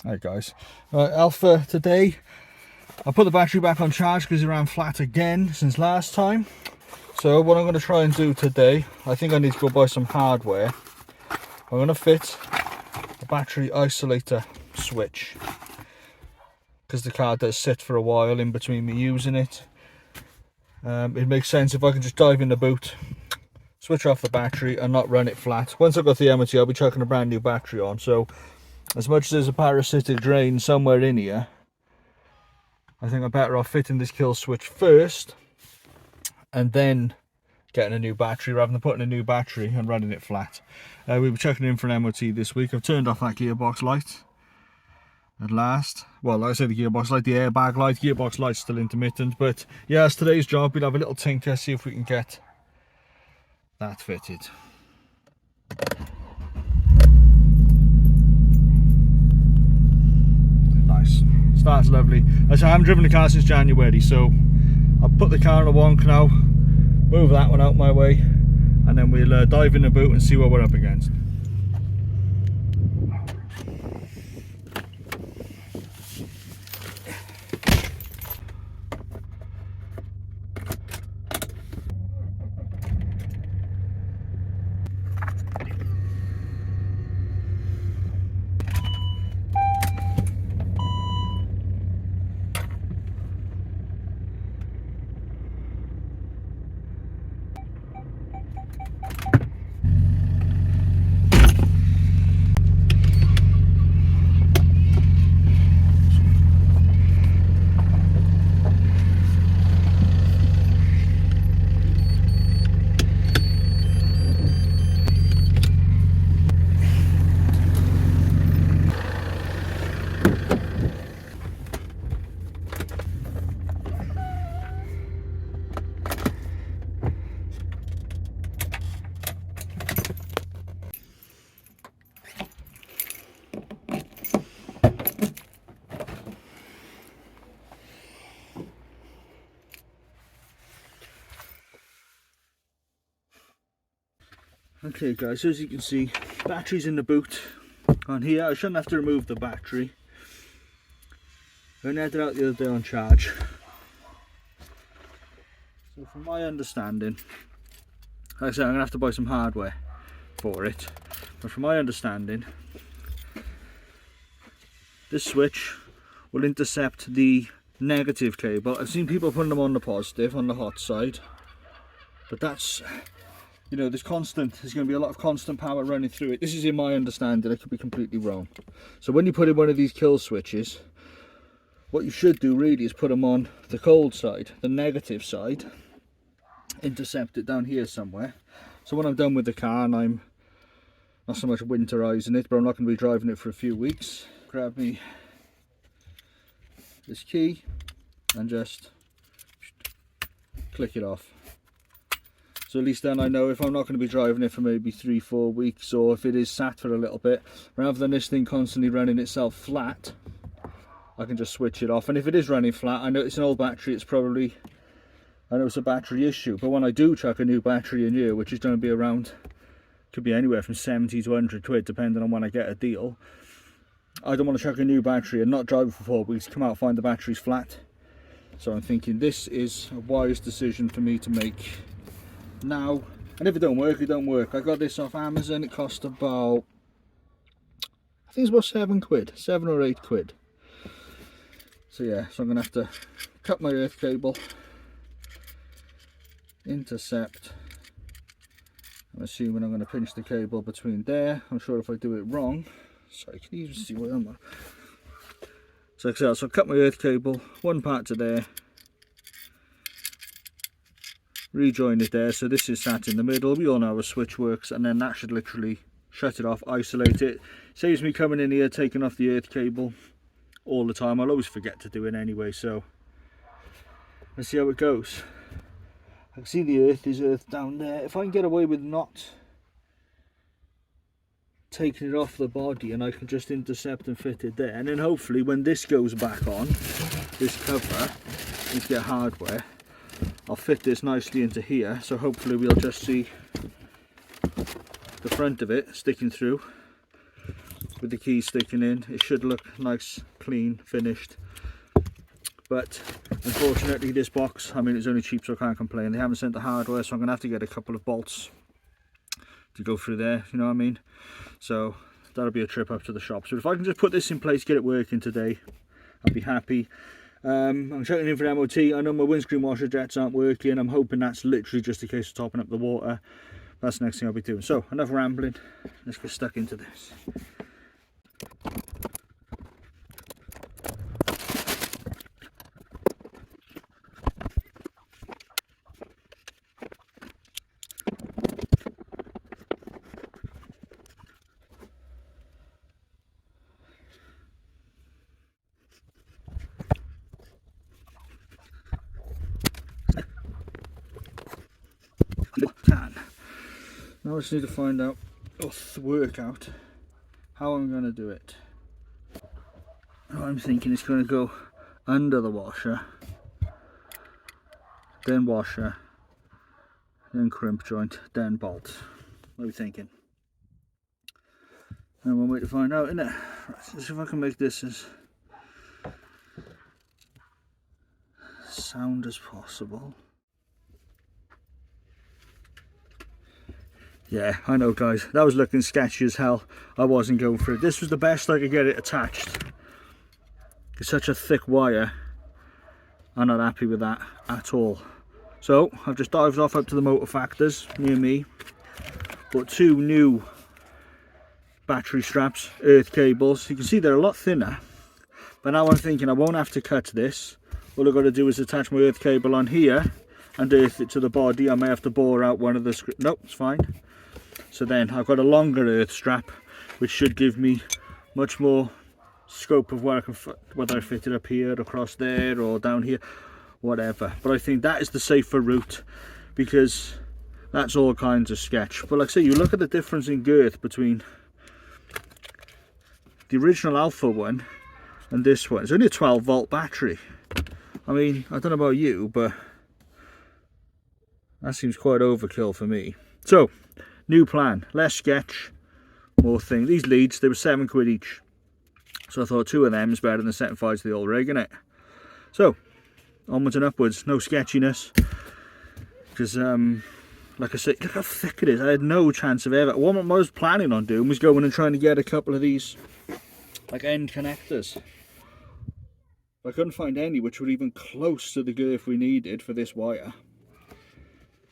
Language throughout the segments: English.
Hi guys, Alpha today. I put the battery back on charge because it ran flat again since last time. So what I'm going to try and do today, I think I need to go buy some hardware. I'm going to fit a battery isolator switch because the car does sit for a while in between me using it. It makes sense if I can just dive in the boot, switch off the battery and not run it flat. Once I've got the MOT, I'll be chucking a brand new battery on. So as much as there's a parasitic drain somewhere in here, I think I'm better off fitting this kill switch first and then getting a new battery rather than putting a new battery and running it flat. We'll be checking in for an MOT this week. I've turned off that gearbox light at last. Well, like I said, the gearbox light, the airbag light, gearbox light's still intermittent. But yeah, it's today's job. We'll have a little tinker, see if we can get that fitted. Nice. Starts lovely. As I haven't driven the car since January, so I'll put the car in a wonk now, move that one out my way, and then we'll dive in the boot and see what we're up against. Okay guys, so as you can see, battery's in the boot on here. I shouldn't have to remove the battery. I had it out the other day on charge. So from my understanding, like I said, I'm going to have to buy some hardware for it. But from my understanding, this switch will intercept the negative cable. I've seen people putting them on the positive, on the hot side. But that's, you know, there's going to be a lot of constant power running through it. This is in my understanding, I could be completely wrong. So when you put in one of these kill switches, what you should do really is put them on the cold side, the negative side, intercept it down here somewhere. So when I'm done with the car and I'm not so much winterizing it, but I'm not going to be driving it for a few weeks, grab me this key and just click it off. So at least then I know if I'm not going to be driving it for maybe 3-4 weeks, or if it is sat for a little bit, rather than this thing constantly running itself flat, I can just switch it off. And if it is running flat, I know it's an old battery, I know it's a battery issue, but when I do chuck a new battery in here, which is going to be around, could be anywhere from 70 to 100 quid depending on when I get a deal, I don't want to chuck a new battery and not drive it for 4 weeks, come out find the battery's flat. So I'm thinking this is a wise decision for me to make now, and if it don't work, it don't work. I got this off Amazon. It cost about, I think it's about 7 quid, 7 or 8 quid. So yeah, so I'm gonna have to cut my earth cable, intercept. I'm assuming I'm gonna pinch the cable between there. I'm sure if I do it wrong, sorry, can you even see what I'm on? So like I said, so I'll cut my earth cable, one part to there, rejoin it there. So this is sat in the middle. We all know how a switch works, and then that should literally shut it off, isolate it. Saves me coming in here, taking off the earth cable all the time. I'll always forget to do it anyway, so let's see how it goes. I can see the earth down there. If I can get away with not taking it off the body, and I can just intercept and fit it there, and then hopefully when this goes back on, this cover, with the hardware, I'll fit this nicely into here, so hopefully we'll just see the front of it sticking through, with the key sticking in. It should look nice, clean, finished. But unfortunately this box, I mean, it's only cheap, so I can't complain. They haven't sent the hardware, so I'm gonna have to get a couple of bolts to go through there, you know what I mean? So that'll be a trip up to the shop. So if I can just put this in place, get it working today, I'll be happy. I'm checking in for MOT. I know my windscreen washer jets aren't working. I'm hoping that's literally just a case of topping up the water. That's the next thing I'll be doing. So enough rambling, let's get stuck into this. Now I just need to find out, or work out, how I'm going to do it. I'm thinking it's going to go under the washer, then washer, then crimp joint, then bolt. What are we thinking? And one way to find out, isn't it? Right, let's see if I can make this as sound as possible. Yeah, I know guys, that was looking sketchy as hell. I wasn't going for it. This was the best I could get it attached. It's such a thick wire. I'm not happy with that at all. So I've just dived off up to the motor factors near me. Bought 2 new battery straps, earth cables. You can see they're a lot thinner. But now I'm thinking I won't have to cut this. All I've got to do is attach my earth cable on here and earth it to the body. I may have to bore out one of the screws. Nope, it's fine. So then I've got a longer earth strap, which should give me much more scope of where I can, whether I fit it up here, across there, or down here, whatever. But I think that is the safer route, because that's all kinds of sketch. But like I say, you look at the difference in girth between the original Alfa one and this one. It's only a 12-volt battery. I mean, I don't know about you, but that seems quite overkill for me. So, new plan, less sketch, more thing. These leads, they were £7 each. So I thought 2 of them is better than setting fire to the old rig, innit? So, onwards and upwards, no sketchiness. Because, like I said, look how thick it is. I had no chance of ever. What I was planning on doing was going and trying to get a couple of these, like, end connectors. I couldn't find any which were even close to the girth we needed for this wire.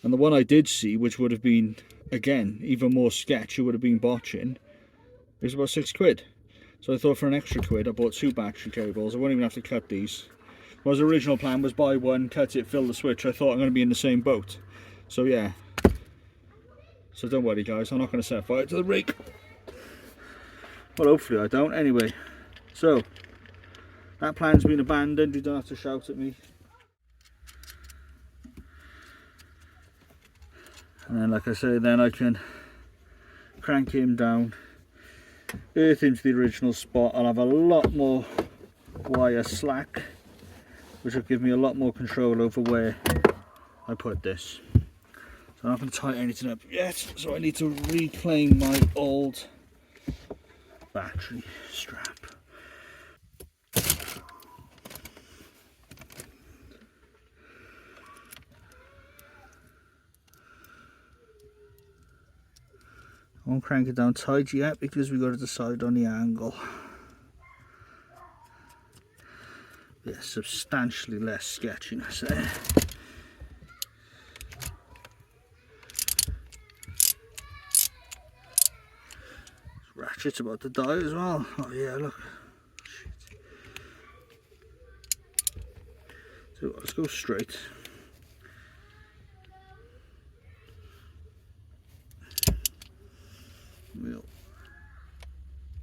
And the one I did see, which would have been, again, even more sketch, it would have been botching, is about £6. So I thought for an extra £1, I bought 2 battery cables. I won't even have to cut these. My original plan was buy one, cut it, fill the switch. I thought I'm going to be in the same boat. So yeah. So don't worry guys, I'm not going to set fire to the rig. Well, hopefully I don't. Anyway, so that plan's been abandoned. You don't have to shout at me. And then, like I say, then I can crank him down, earth into the original spot. I'll have a lot more wire slack, which will give me a lot more control over where I put this. So I'm not going to tighten anything up yet, so I need to reclaim my old battery strap. I won't crank it down tight yet because we've got to decide on the angle. Yeah, substantially less sketchiness there. Ratchet's about to die as well. Oh yeah, look. Shit. So let's go straight. We'll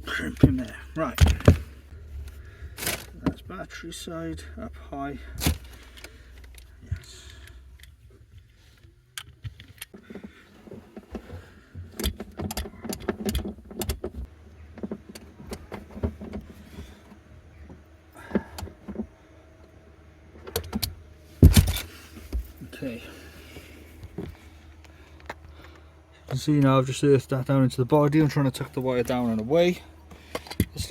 crimp him there. Right. That's battery side up high. Yes. Okay. You can see now I've just earthed that down into the body. I'm trying to tuck the wire down and away.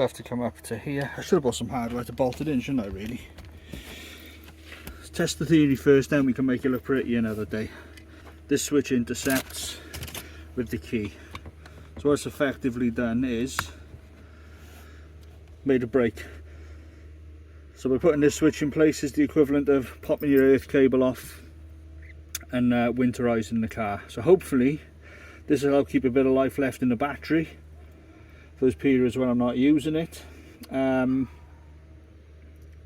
left to come up to here. I should have bought some hardware to bolt it in, shouldn't I, really? Let's test the theory first, then we can make it look pretty another day. This switch intercepts with the key. So what it's effectively done is made a break. So by putting this switch in place is the equivalent of popping your earth cable off and winterizing the car. So hopefully this will help keep a bit of life left in the battery for those periods when I'm not using it. And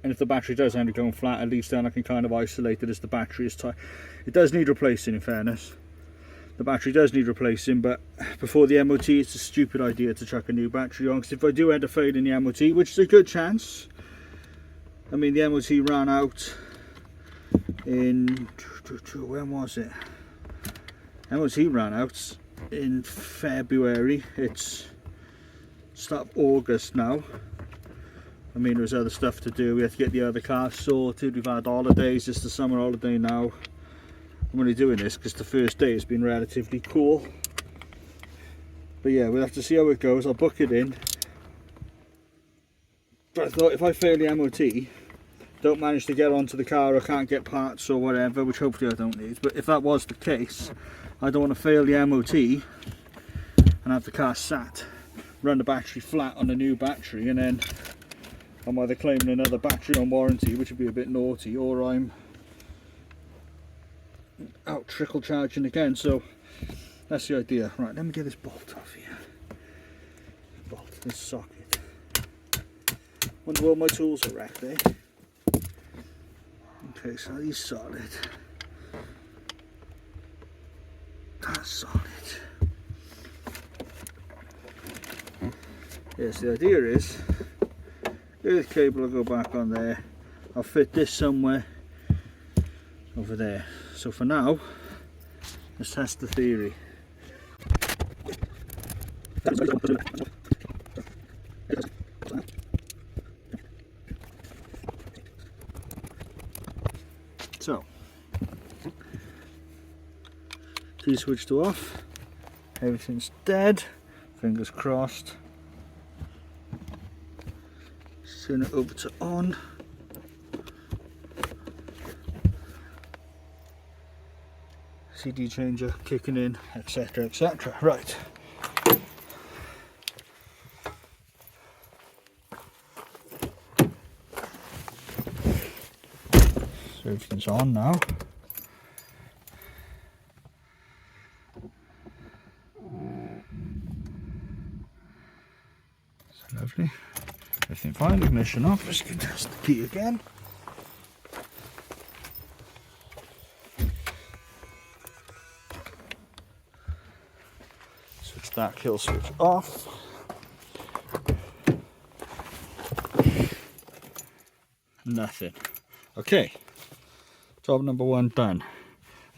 if the battery does end up going flat, at least then I can kind of isolate it as the battery is tight. It does need replacing, in fairness. The battery does need replacing, but before the MOT it's a stupid idea to chuck a new battery on, because if I do end up failing the MOT, which is a good chance, I mean the MOT ran out in, when was it? MOT ran out in February, it's start of August now. I mean there's other stuff to do, we have to get the other car sorted, we've had holidays, it's the summer holiday now. I'm only doing this because the first day has been relatively cool. But yeah, we'll have to see how it goes. I'll book it in. But I thought if I fail the MOT, don't manage to get onto the car or can't get parts or whatever, which hopefully I don't need, but if that was the case, I don't want to fail the MOT and have the car sat, run the battery flat on a new battery, and then I'm either claiming another battery on warranty, which would be a bit naughty, or I'm out trickle charging again. So that's the idea. Right, let me get this bolt off here. Bolt, this socket. Wonder where my tools are wrecked, eh? Okay, so he's solid. That's solid. Yes, the idea is earth cable will go back on there. I'll fit this somewhere over there. So for now, let's test the theory. So, key switch to off, everything's dead, fingers crossed. Turn it over to on. CD changer kicking in, etc, etc. Right. So everything's on now. So lovely. Everything fine, ignition off. Let's get test the key again. Switch that kill switch off. Nothing. Okay. Job number one done.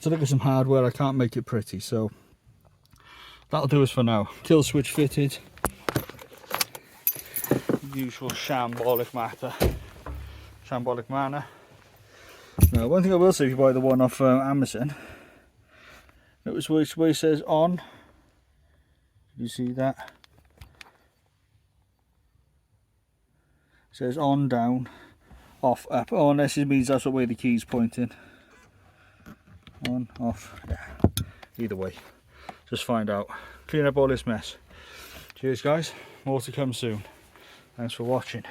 So look at some hardware, I can't make it pretty, so that'll do us for now. Kill switch fitted. Usual shambolic manner. Now, one thing I will say if you buy the one off Amazon, notice where it says on. Did you see that? It says on, down, off, up. Oh, unless it means that's the way the key's pointing. On, off, yeah. Either way, just find out. Clean up all this mess. Cheers guys, more to come soon. Thanks for watching.